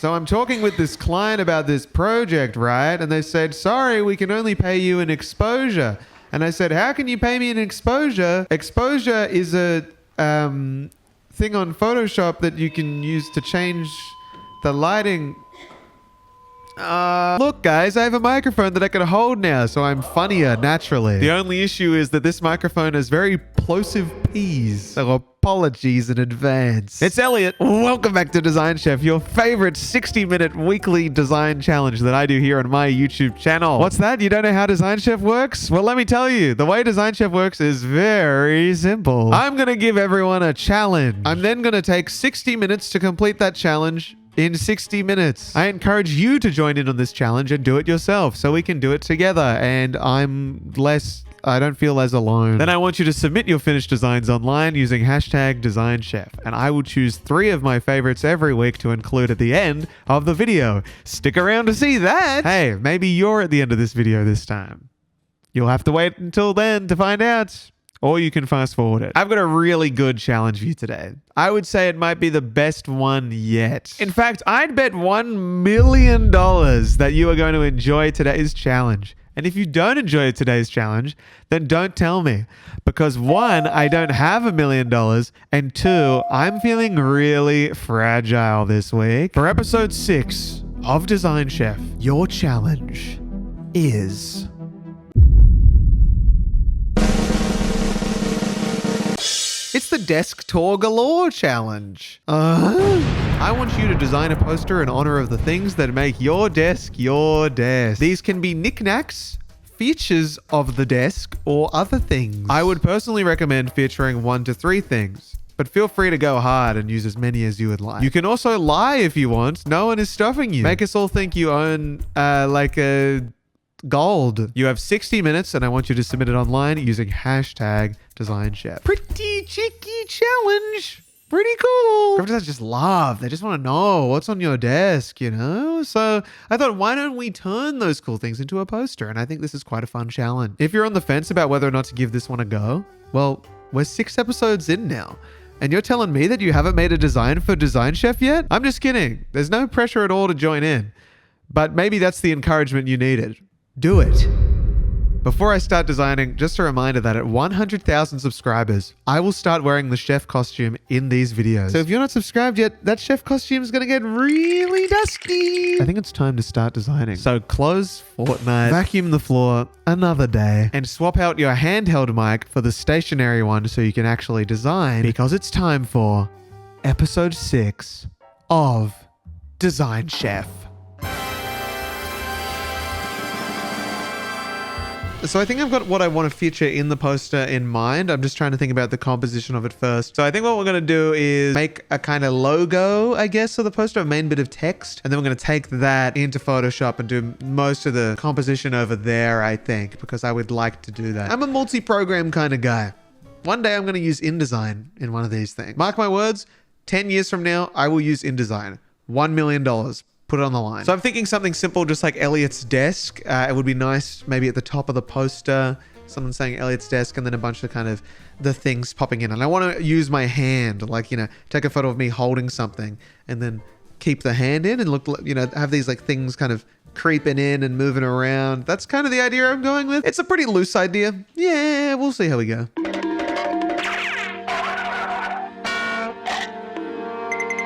So I'm talking with this client about this project, right? And they said, sorry, we can only pay you an exposure. And I said, how can you pay me an exposure? Exposure is a thing on Photoshop that you can use to change the lighting. Look, guys, I have a microphone that I can hold now, so I'm funnier naturally. The only issue is that this microphone has very plosive P's, so apologies in advance. It's Elliot. Welcome back to Design Chef, your favorite 60-minute weekly design challenge that I do here on my YouTube channel. What's that? You don't know how Design Chef works? Well, let me tell you. The way Design Chef works is very simple. I'm going to give everyone a challenge. I'm then going to take 60 minutes to complete that challenge in 60 minutes. I encourage you to join in on this challenge and do it yourself so we can do it together and I don't feel as alone. Then I want you to submit your finished designs online using hashtag Design Chef, and I will choose 3 of my favorites every week to include at the end of the video. Stick around to see that. Hey, maybe you're at the end of this video this time. You'll have to wait until then to find out. Or you can fast forward it. I've got a really good challenge for you today. I would say it might be the best one yet. In fact, I'd bet $1 million that you are going to enjoy today's challenge. And if you don't enjoy today's challenge, then don't tell me. Because 1, I don't have $1 million, and 2, I'm feeling really fragile this week. For episode 6 of Design Chef, your challenge is... it's the Desk Tour Galore Challenge. I want you to design a poster in honor of the things that make your desk your desk. These can be knickknacks, features of the desk, or other things. I would personally recommend featuring 1 to 3 things, but feel free to go hard and use as many as you would like. You can also lie if you want. No one is stopping you. Make us all think you own gold. You have 60 minutes and I want you to submit it online using hashtag Design Chef. Pretty cheeky challenge. Pretty cool. Graphitizers just love. They just want to know what's on your desk, you know? So I thought, why don't we turn those cool things into a poster? And I think this is quite a fun challenge. If you're on the fence about whether or not to give this one a go, well, we're 6 episodes in now. And you're telling me that you haven't made a design for Design Chef yet? I'm just kidding. There's no pressure at all to join in. But maybe that's the encouragement you needed. Do it. Before I start designing, just a reminder that at 100,000 subscribers, I will start wearing the chef costume in these videos. So if you're not subscribed yet, that chef costume is going to get really dusty. I think it's time to start designing. So close Fortnite, vacuum the floor another day, and swap out your handheld mic for the stationary one so you can actually design, because it's time for episode 6 of Design Chef. So I think I've got what I want to feature in the poster in mind. I'm just trying to think about the composition of it first. So I think what we're going to do is make a kind of logo, I guess, of the poster, a main bit of text. And then we're going to take that into Photoshop and do most of the composition over there, I think, because I would like to do that. I'm a multi-program kind of guy. One day I'm going to use InDesign in one of these things. Mark my words, 10 years from now, I will use InDesign. $1 million. Put it on the line. So I'm thinking something simple, just like Elliot's desk. It would be nice maybe at the top of the poster, someone saying Elliot's desk, and then a bunch of kind of the things popping in. And I want to use my hand, like, you know, take a photo of me holding something and then keep the hand in and look, you know, have these like things kind of creeping in and moving around. That's kind of the idea I'm going with. It's a pretty loose idea. Yeah, we'll see how we go.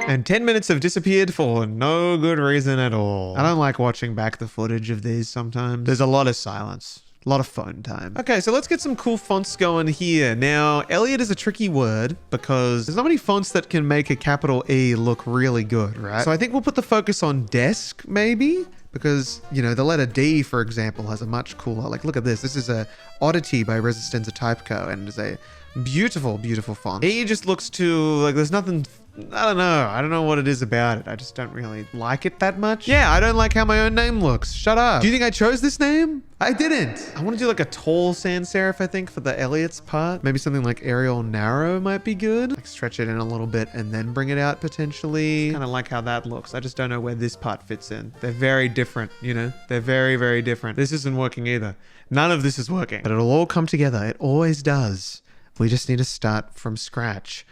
And 10 minutes have disappeared for no good reason at all. I don't like watching back the footage of these sometimes. There's a lot of silence. A lot of phone time. Okay, so let's get some cool fonts going here. Now, Elliot is a tricky word because there's not many fonts that can make a capital E look really good, right? So I think we'll put the focus on desk, maybe? Because, you know, the letter D, for example, has a much cooler... Like, look at this. This is a Oddity by Resistenza Typeco, and it's a beautiful, beautiful font. E just looks too... Like, there's nothing... I don't know. I don't know what it is about it. I just don't really like it that much. Yeah, I don't like how my own name looks. Shut up. Do you think I chose this name? I didn't. I want to do like a tall sans serif, I think, for the Elliot's part. Maybe something like Arial Narrow might be good. Like stretch it in a little bit and then bring it out potentially. Kind of like how that looks. I just don't know where this part fits in. They're very different, you know? They're very, very different. This isn't working either. None of this is working. But it'll all come together. It always does. We just need to start from scratch.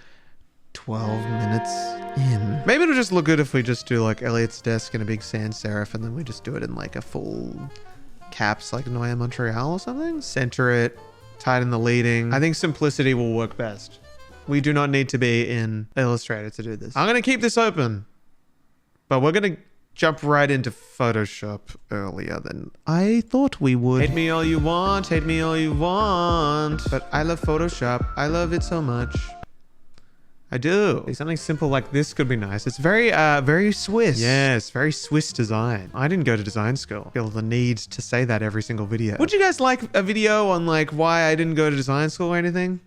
12 minutes in. Maybe it'll just look good if we just do like Elliot's desk in a big sans serif and then we just do it in like a full caps like Noya Montreal or something. Center it, tighten the leading. I think simplicity will work best. We do not need to be in Illustrator to do this. I'm gonna keep this open, but we're gonna jump right into Photoshop earlier than I thought we would. Hate me all you want, hate me all you want. But I love Photoshop. I love it so much. I do. Something simple like this could be nice. It's very, very Swiss. Yes, very Swiss design. I didn't go to design school. I feel the need to say that every single video. Would you guys like a video on like why I didn't go to design school or anything?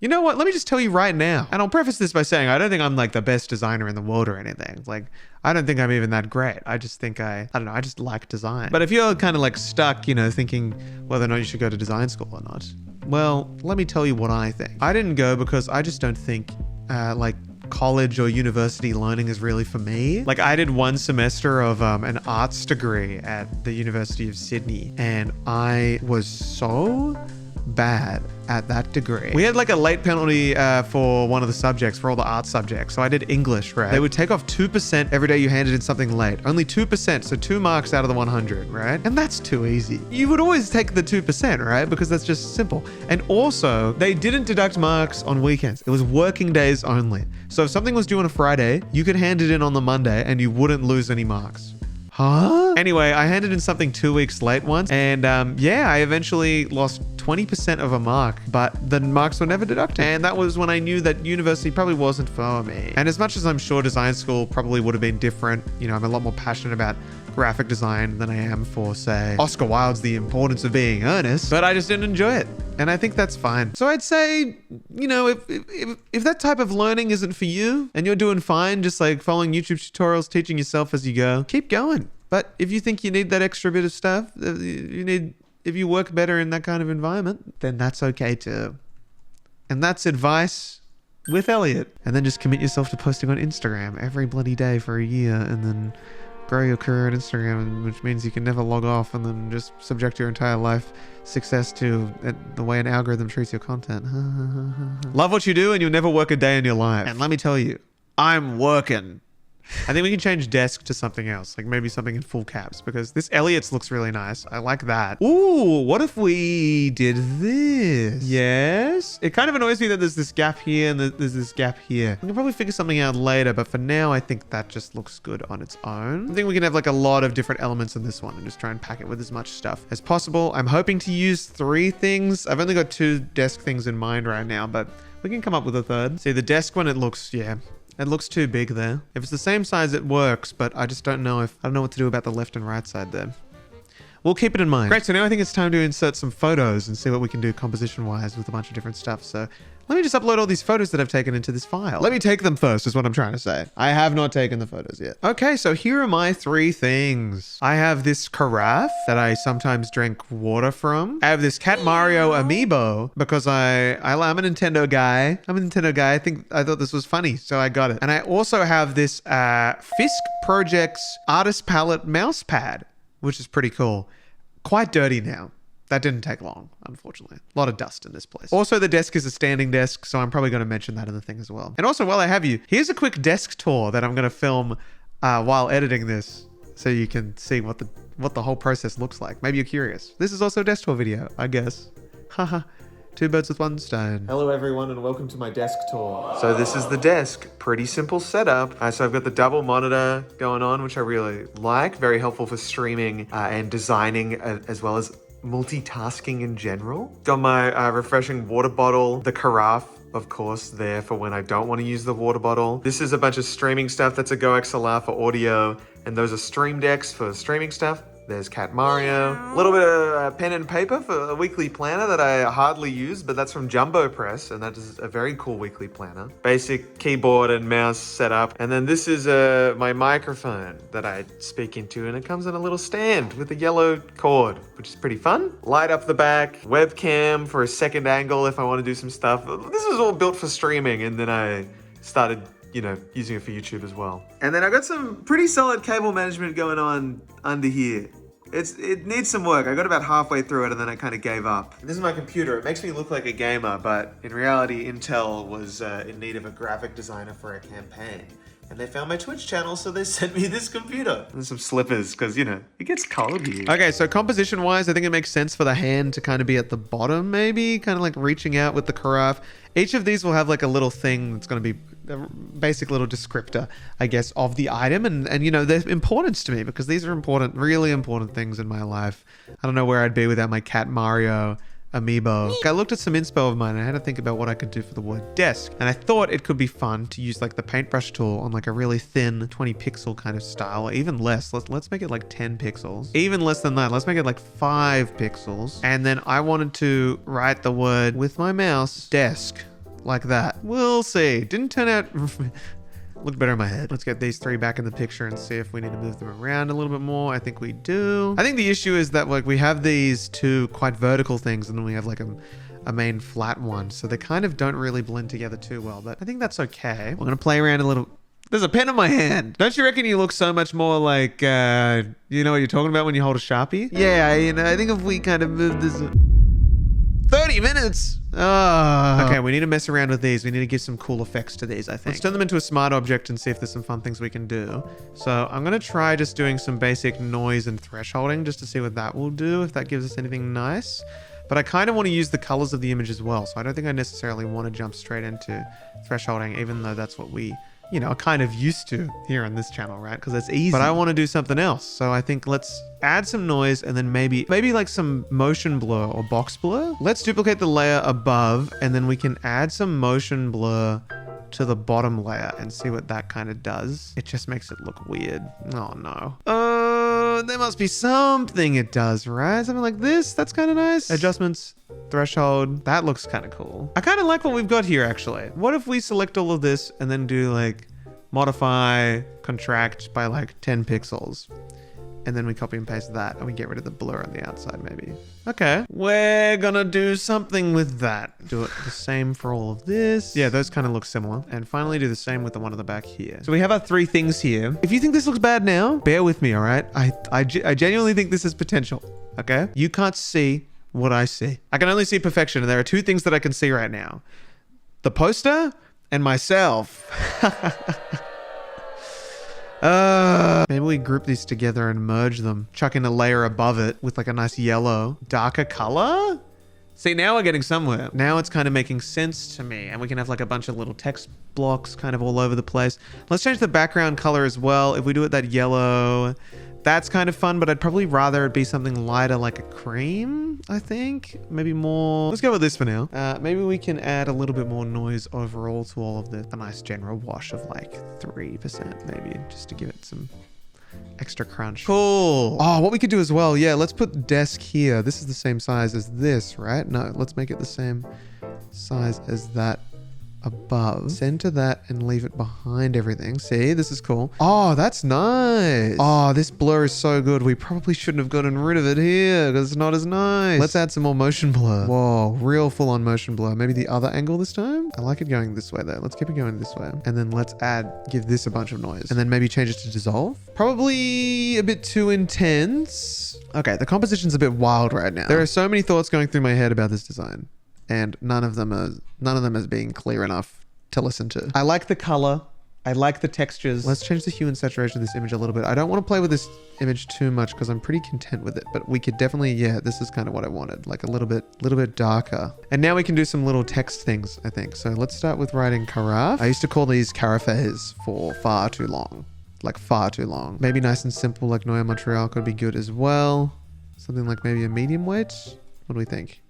You know what? Let me just tell you right now. And I'll preface this by saying I don't think I'm like the best designer in the world or anything. Like, I don't think I'm even that great. I just think I don't know, I just like design. But if you're kind of like stuck, you know, thinking whether or not you should go to design school or not, well, let me tell you what I think. I didn't go because I just don't think like college or university learning is really for me. Like I did one semester of an arts degree at the University of Sydney and I was so bad at that degree. We had like a late penalty for one of the subjects, for all the art subjects. So I did English, right? They would take off 2% every day you handed in something late. Only 2%, so 2 marks out of the 100, right? And that's too easy. You would always take the 2%, right? Because that's just simple. And also, they didn't deduct marks on weekends. It was working days only. So if something was due on a Friday, you could hand it in on the Monday and you wouldn't lose any marks. Huh? Anyway, I handed in something 2 weeks late once and yeah, I eventually lost 20% of a mark, but the marks were never deducted. And that was when I knew that university probably wasn't for me. And as much as I'm sure design school probably would have been different, you know, I'm a lot more passionate about graphic design than I am for, say, Oscar Wilde's The Importance of Being Earnest, but I just didn't enjoy it. And I think that's fine. So I'd say, you know, if that type of learning isn't for you and you're doing fine, just like following YouTube tutorials, teaching yourself as you go, keep going. But if you think you need that extra bit of stuff, if you work better in that kind of environment, then that's okay too. And that's advice with Elliot. And then just commit yourself to posting on Instagram every bloody day for a year and then grow your career on Instagram, which means you can never log off and then just subject your entire life success to the way an algorithm treats your content. Love what you do and you'll never work a day in your life. And let me tell you, I'm working. I think we can change desk to something else, like maybe something in full caps, because this Elliot's looks really nice. I like that. Ooh, what if we did this? Yes. It kind of annoys me that there's this gap here and there's this gap here. We can probably figure something out later, but for now, I think that just looks good on its own. I think we can have like a lot of different elements in this one and just try and pack it with as much stuff as possible. I'm hoping to use 3 things. I've only got 2 desk things in mind right now, but we can come up with a third. See, the desk one, it looks, yeah. It looks too big there. If it's the same size, it works, but I just don't know what to do about the left and right side there. We'll keep it in mind. Great, so now I think it's time to insert some photos and see what we can do composition-wise with a bunch of different stuff. So let me just upload all these photos that I've taken into this file. Let me take them first is what I'm trying to say. I have not taken the photos yet. Okay, so here are my 3 things. I have this carafe that I sometimes drink water from. I have this Cat Mario amiibo because I'm a Nintendo guy. I thought this was funny, so I got it. And I also have this Fisk Projects Artist Palette mouse pad, which is pretty cool. Quite dirty now. That didn't take long, unfortunately. A lot of dust in this place. Also, the desk is a standing desk, so I'm probably going to mention that in the thing as well. And also, while I have you, here's a quick desk tour that I'm going to film while editing this, so you can see what the whole process looks like. Maybe you're curious. This is also a desk tour video, I guess. Haha. 2 birds with 1 stone. Hello everyone and welcome to my desk tour. So this is the desk. Pretty simple setup. So I've got the double monitor going on, which I really like. Very helpful for streaming and designing as well as multitasking in general. Got my refreshing water bottle, the carafe, of course, there for when I don't want to use the water bottle. This is a bunch of streaming stuff. That's a Go XLR for audio, and those are Stream Decks for streaming stuff. There's Cat Mario. A little bit of pen and paper for a weekly planner that I hardly use, but that's from Jumbo Press, and that is a very cool weekly planner. Basic keyboard and mouse setup. And then this is my microphone that I speak into, and it comes in a little stand with a yellow cord, which is pretty fun. Light up the back, webcam for a second angle if I want to do some stuff. This was all built for streaming, and then I started, you know, using it for YouTube as well. And then I got some pretty solid cable management going on under here. It needs some work. I got about halfway through it and then I kind of gave up. This is my computer. It makes me look like a gamer, but in reality, Intel was in need of a graphic designer for a campaign. And they found my Twitch channel, so they sent me this computer. And some slippers, because, you know, it gets cold here. Okay, so composition-wise, I think it makes sense for the hand to kind of be at the bottom, maybe? Kind of like reaching out with the carafe. Each of these will have like a little thing that's going to be a basic little descriptor, I guess, of the item. And you know, there's importance to me because these are important, really important things in my life. I don't know where I'd be without my cat Mario amiibo. I looked at some inspo of mine and I had to think about what I could do for the word desk. And I thought it could be fun to use like the paintbrush tool on like a really thin 20 pixel kind of style, or even less. Let's make it like 10 pixels. Even less than that. Let's make it like 5 pixels. And then I wanted to write the word with my mouse, desk, like that. We'll see. Didn't turn out look better in my head. Let's get these 3 back in the picture and see if we need to move them around a little bit more. I think we do. I think the issue is that like we have these 2 quite vertical things and then we have like a main flat one. So they kind of don't really blend together too well, but I think that's okay. We're gonna play around a little. There's a pen in my hand. Don't you reckon you look so much more like, you know what you're talking about when you hold a Sharpie? Yeah, you know, I think if we kind of move this 30 minutes. Oh. Okay, we need to mess around with these. We need to give some cool effects to these, I think. Let's turn them into a smart object and see if there's some fun things we can do. So I'm going to try just doing some basic noise and thresholding just to see what that will do, if that gives us anything nice. But I kind of want to use the colors of the image as well. So I don't think I necessarily want to jump straight into thresholding, even though that's what we, you know, are kind of used to here on this channel, right? Because it's easy. But I want to do something else. So I think let's add some noise and then maybe like some motion blur or box blur. Let's duplicate the layer above and then we can add some motion blur to the bottom layer and see what that kind of does. It just makes it look weird. Oh no. There must be something it does, right? Something like this. That's kind of nice. Adjustments, threshold. That looks kind of cool. I kind of like what we've got here, actually. What if we select all of this and then do like modify, contract by like 10 pixels? And then we copy and paste that and we get rid of the blur on the outside maybe. Okay, we're gonna do something with that. Do it the same for all of this. Yeah, those kind of look similar. And finally do the same with the one on the back here. So we have our 3 things here. If you think this looks bad now, bear with me, all right? I genuinely think this has potential, okay? You can't see what I see. I can only see perfection, and there are 2 things that I can see right now. The poster and myself. Maybe we group these together and merge them. Chuck in a layer above it with like a nice yellow, darker color. See, now we're getting somewhere. Now it's kind of making sense to me. And we can have like a bunch of little text blocks kind of all over the place. Let's change the background color as well. If we do it that yellow, that's kind of fun, but I'd probably rather it be something lighter like a cream, I think. Maybe more. Let's go with this for now. Maybe we can add a little bit more noise overall to all of this. A nice general wash of like 3% maybe, just to give it some extra crunch. Cool. Oh, what we could do as well. Yeah, let's put desk here. This is the same size as this, right? No, let's make it the same size as that above. Center that and leave it behind everything. See, this is cool. Oh, that's nice. Oh, this blur is so good. We probably shouldn't have gotten rid of it here because it's not as nice. Let's add some more motion blur. Whoa, real full on motion blur. Maybe the other angle this time. I like it going this way though. Let's keep it going this way. And then let's give this a bunch of noise and then maybe change it to dissolve. Probably a bit too intense. Okay, the composition's a bit wild right now. There are so many thoughts going through my head about this design, and none of them is being clear enough to listen to. I like the color. I like the textures. Let's change the hue and saturation of this image a little bit. I don't want to play with this image too much because I'm pretty content with it, but we could definitely, yeah, this is kind of what I wanted. Like a little bit darker. And now we can do some little text things, I think. So let's start with writing carafe. I used to call these carafes for far too long. Like far too long. Maybe nice and simple like Noya Montreal could be good as well. Something like maybe a medium weight. What do we think?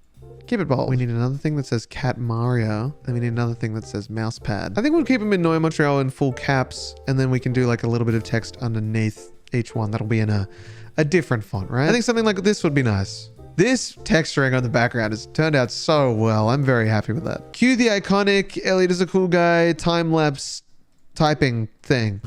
Keep it bold. We need another thing that says Cat Mario. And we need another thing that says mouse pad. I think we'll keep them in Noya Montreal in full caps. And then we can do like a little bit of text underneath each one. That'll be in a different font, right? I think something like this would be nice. This texturing on the background has turned out so well. I'm very happy with that. Cue the iconic Elliot is a cool guy time-lapse typing thing.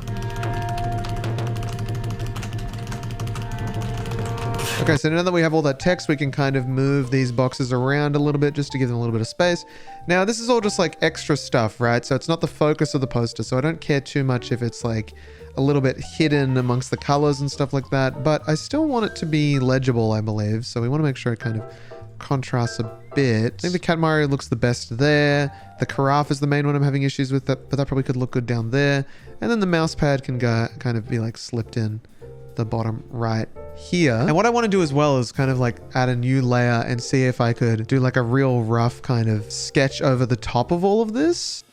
Okay, so now that we have all that text, we can kind of move these boxes around a little bit just to give them a little bit of space. Now, this is all just like extra stuff, right? So it's not the focus of the poster, so I don't care too much if it's like a little bit hidden amongst the colors and stuff like that, but I still want it to be legible, I believe. So we want to make sure it kind of contrasts a bit. I think the Catamaran looks the best there. The carafe is the main one I'm having issues with, but that probably could look good down there. And then the mouse pad can go, kind of be like slipped in the bottom right here. And what I want to do as well is kind of like add a new layer and see if I could do like a real rough kind of sketch over the top of all of this.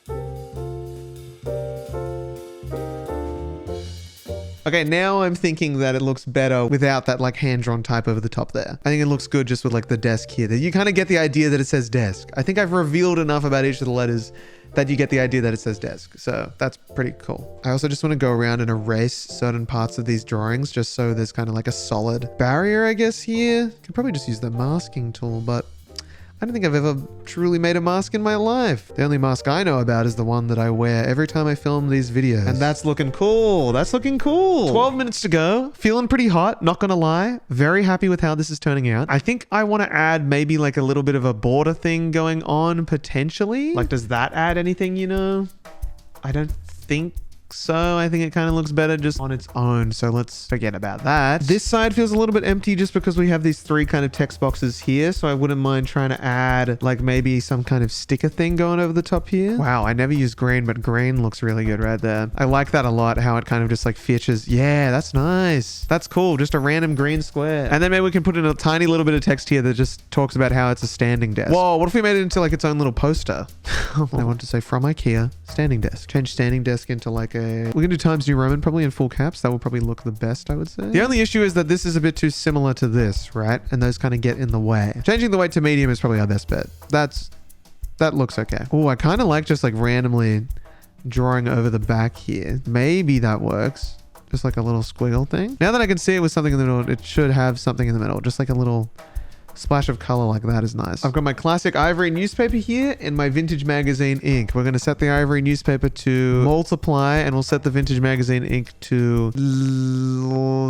Okay, now I'm thinking that it looks better without that like hand-drawn type over the top there. I think it looks good just with like the desk here. You kind of get the idea that it says desk. I think I've revealed enough about each of the letters that you get the idea that it says desk. So that's pretty cool. I also just want to go around and erase certain parts of these drawings just so there's kind of like a solid barrier, I guess, here. Could probably just use the masking tool, but I don't think I've ever truly made a mask in my life. The only mask I know about is the one that I wear every time I film these videos. And that's looking cool. That's looking cool. 12 minutes to go. Feeling pretty hot, not gonna lie. Very happy with how this is turning out. I think I want to add maybe like a little bit of a border thing going on potentially. Like, does that add anything, you know? I don't think so. I think it kind of looks better just on its own. So let's forget about that. This side feels a little bit empty just because we have these three kind of text boxes here. So I wouldn't mind trying to add like maybe some kind of sticker thing going over the top here. Wow, I never used green, but green looks really good right there. I like that a lot, how it kind of just like features. Yeah, that's nice. That's cool. Just a random green square. And then maybe we can put in a tiny little bit of text here that just talks about how it's a standing desk. Whoa, what if we made it into like its own little poster? I want to say from IKEA, standing desk. Change standing desk into like we can do Times New Roman probably in full caps. That will probably look the best, I would say. The only issue is that this is a bit too similar to this, right? And those kind of get in the way. Changing the weight to medium is probably our best bet. That looks okay. Oh, I kind of like just like randomly drawing over the back here. Maybe that works. Just like a little squiggle thing. Now that I can see it with something in the middle, it should have something in the middle. Just like a little splash of color like that is nice. I've got my classic ivory newspaper here and my vintage magazine ink. We're going to set the ivory newspaper to multiply and we'll set the vintage magazine ink to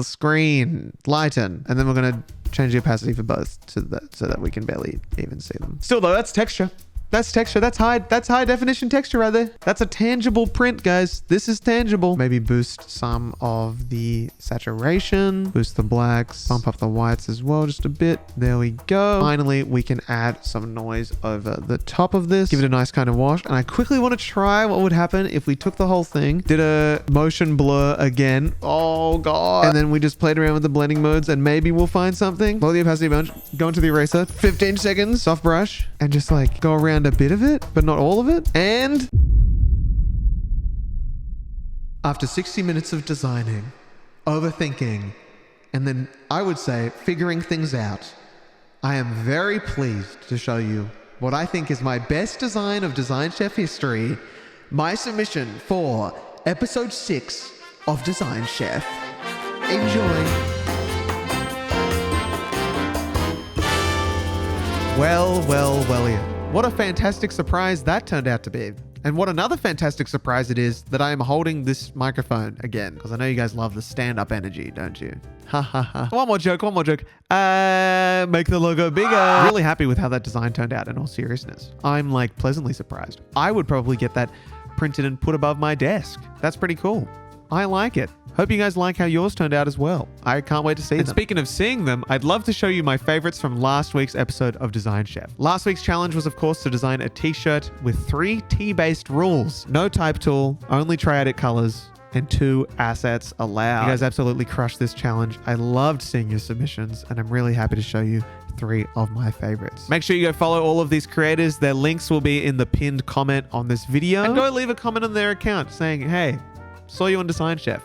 screen, lighten. And then we're going to change the opacity for both so that we can barely even see them. Still though, that's texture. That's texture. That's high definition texture right there. That's a tangible print, guys. This is tangible. Maybe boost some of the saturation, boost the blacks, bump up the whites as well just a bit. There we go. Finally, we can add some noise over the top of this. Give it a nice kind of wash. And I quickly want to try what would happen if we took the whole thing, did a motion blur again. Oh God. And then we just played around with the blending modes and maybe we'll find something. Lower the opacity bunch, go into the eraser, 15 seconds, soft brush, and just like go around a bit of it, but not all of it. And after 60 minutes of designing, overthinking, and then I would say figuring things out, I am very pleased to show you what I think is my best design of Design Chef history, my submission for episode 6 of Design Chef. Enjoy. Well, yeah. What a fantastic surprise that turned out to be. And what another fantastic surprise it is that I am holding this microphone again, because I know you guys love the stand-up energy, don't you? Ha ha ha. One more joke. Make the logo bigger. Really happy with how that design turned out in all seriousness. I'm like pleasantly surprised. I would probably get that printed and put above my desk. That's pretty cool. I like it. Hope you guys like how yours turned out as well. I can't wait to see them. And speaking of seeing them, I'd love to show you my favorites from last week's episode of Design Chef. Last week's challenge was, of course, to design a t-shirt with 3 T-based rules. No type tool, only triadic colors, and 2 assets allowed. You guys absolutely crushed this challenge. I loved seeing your submissions, and I'm really happy to show you 3 of my favorites. Make sure you go follow all of these creators. Their links will be in the pinned comment on this video. And go leave a comment on their account saying, hey, saw you on Design Chef.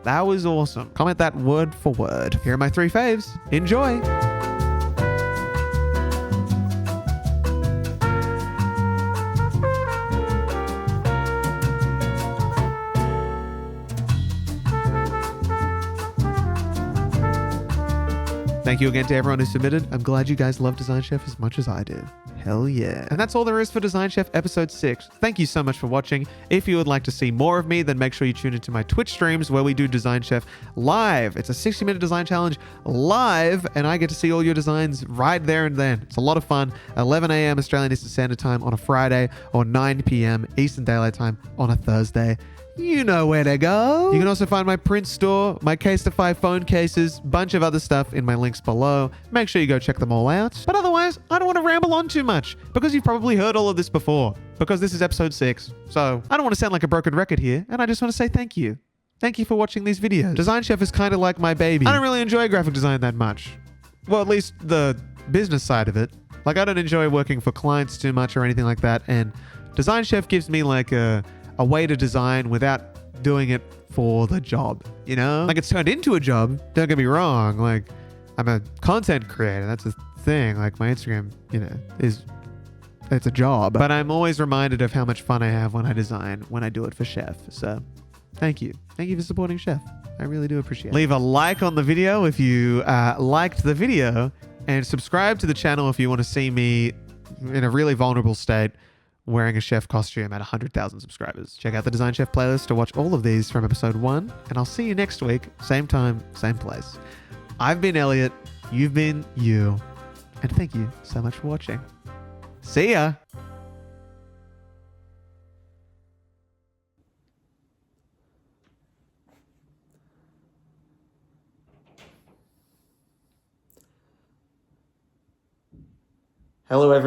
That was awesome. Comment that word for word. Here are my 3 faves. Enjoy. Thank you again to everyone who submitted. I'm glad you guys love Design Chef as much as I do. Hell yeah. And that's all there is for Design Chef episode 6. Thank you so much for watching. If you would like to see more of me, then make sure you tune into my Twitch streams where we do Design Chef live. It's a 60-minute design challenge live, and I get to see all your designs right there and then. It's a lot of fun. 11 a.m. Australian Eastern Standard Time on a Friday or 9 p.m. Eastern Daylight Time on a Thursday. you know where to go. You can also find my print store, my Case to 5 phone cases, bunch of other stuff in my links below. Make sure you go check them all out. But otherwise, I don't want to ramble on too much because you've probably heard all of this before because this is episode 6. So I don't want to sound like a broken record here, and I just want to say thank you. Thank you for watching these videos. Design Chef is kind of like my baby. I don't really enjoy graphic design that much. Well, at least the business side of it. Like, I don't enjoy working for clients too much or anything like that. And Design Chef gives me like a way to design without doing it for the job, you know? Like, it's turned into a job. Don't get me wrong. Like, I'm a content creator. That's a thing. Like, my Instagram, you know, it's a job. But I'm always reminded of how much fun I have when I design, when I do it for Chef. So thank you. Thank you for supporting Chef. I really do appreciate it. Leave a like on the video if you liked the video, and subscribe to the channel if you want to see me in a really vulnerable state wearing a chef costume at 100,000 subscribers. Check out the Design Chef playlist to watch all of these from episode 1, and I'll see you next week, same time, same place. I've been Elliot, you've been you, and thank you so much for watching. See ya! Hello, everyone.